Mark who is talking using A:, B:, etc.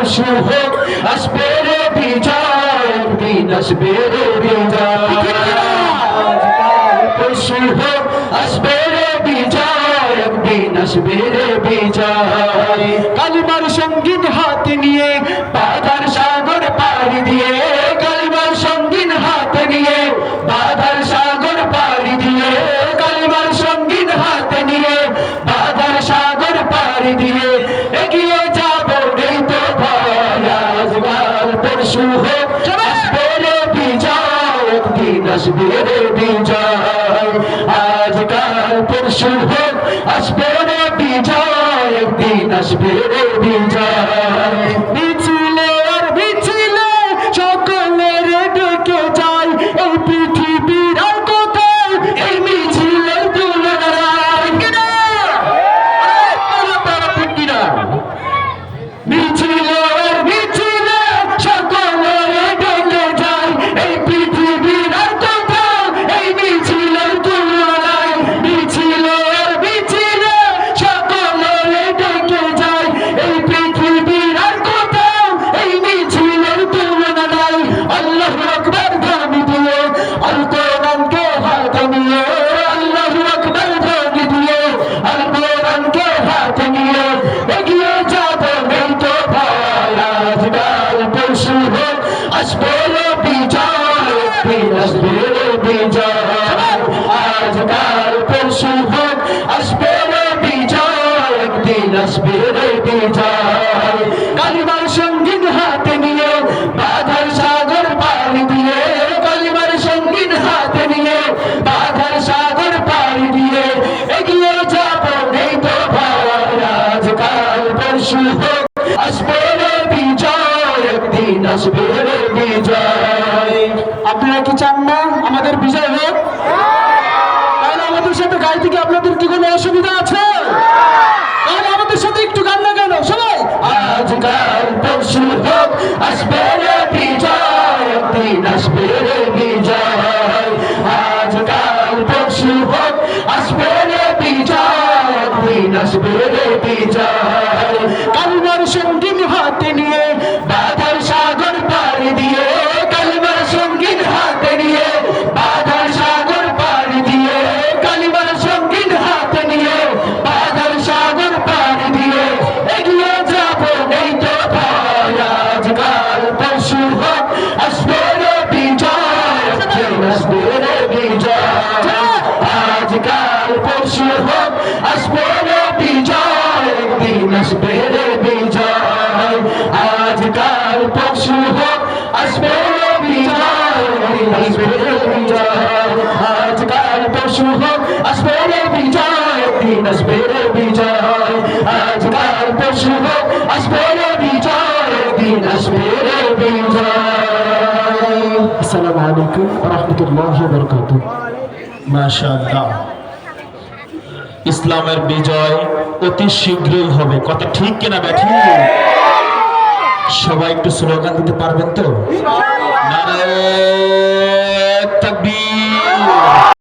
A: পরশু হোক আসবে রে বিজয়, একদিন আসবে রে বিজয়। আজকাল পরশু হোক আসবে রে বিজয়, একদিন আসবে রে বিজয়। কালিমার সঙ্গীন হাতে নিয়ে বাধার সাগর পাড়ি দিয়ে, কালিমার সঙ্গীন হাতে নিয়ে বাধার সাগর পাড়ি দিয়ে, কালিমার সঙ্গীন হাতে নিয়ে বাধার সাগর পাড়ি দিয়ে এগিয়ে যাব নেই তো ভয়। আজকাল পরশু হোক আসবে রে বিজয়, একদিন আসবে রে বিজয়। আজকাল পরশু হোক আসবে রে বিজয়, একদিন আসবে রে বিজয়। মিছিলে আর মিছিলে সকলের ডেকে যায়, এই পৃথিবীর আর কোথাও এই মিছিলের তুলনা নাই। কিনা কিনা মিছিলে আর মিছিলে সকলের ডেকে যায়, এই পৃথিবীর আর কোথাও এই মিছিলের তুলনা নাই। মিছিলে আর মিছিলে সকলের ডেকে যায়, এই পৃথিবীর আর কোথাও এই মিছিলের তুলনা নাই। আল্লাহু আকবার ধ্বনি দিয়ে আল কোরআনকে হাতে নিয়ে, আল্লাহু আকবার ধ্বনি দিয়ে আল কোরআনকে হাতে নিয়ে এগিয়ে যাব নেই তো ভয়। আজকাল পরশু হোক আসবে রে বিজয়, একদিন আসবে রে বিজয়। আজকাল পরশু হোক আসবে রে বিজয়, একদিন আসবে রে বিজয়। কালিমার সঙ্গীন হাতে নিয়ে বাধার সাগর পাড়ি দিয়ে, কালিমার সঙ্গীন হাতে নিয়ে বাধার সাগর পাড়ি দিয়ে এগিয়ে যাব নেই তো ভয়। আজকাল পরশু হোক আসবে রে বিজয়, একদিন আসবে রে বিজয়। আপনারা কি চান না আমাদের বিজয় হোক? তাহলে আমাদের সাথে গাইতে কি আপনাদের কি কোনো অসুবিধা আছে? তাহলে আমাদের সাথে একটু গান না কেন সবাই? আজকাল পরশু হোক আসবে রে বিজয়, একদিন আসবে রে বিজয়। আজকাল পরশু হোক আসবে রে বিজয়, একদিন আসবে রে বিজয়। কালিমার সঙ্গীন হাতে নিয়ে বাধার সাগর পাড়ি দিয়ে, কালিমার সঙ্গীন হাতে নিয়ে বাধার সাগর পাড়ি দিয়ে, কালিমার সঙ্গীন হাতে নিয়ে বাধার সাগর পাড়ি দিয়ে এগিয়ে যাব নেই তো ভয়। আজকাল পরশু হোক আসবে রে বিজয়, একদিন আসবে রে বিজয়। আজকাল পরশু হোক আসবে রে বিজয়, একদিন আসবে রে বিজয়। আজকাল পরশু হোক আসবে রে বিজয়, একদিন আসবে রে বিজয়। আজকাল পরশু হোক আসবে রে বিজয়, একদিন আসবে রে বিজয়। আজকাল পরশু হোক আসবে রে বিজয়, একদিন আসবে রে বিজয়। আসসালামু আলাইকুম ওয়া রাহমাতুল্লাহি ওয়া বারাকাতুহু।
B: মাশাআল্লাহ, ইসলামের বিজয় অতি শীঘ্রই হবে। কথা ঠিক কিনা ব্যাঠি? সবাই একটু স্লোগান দিতে পারবেন তো? নারায়ে তাকবীর।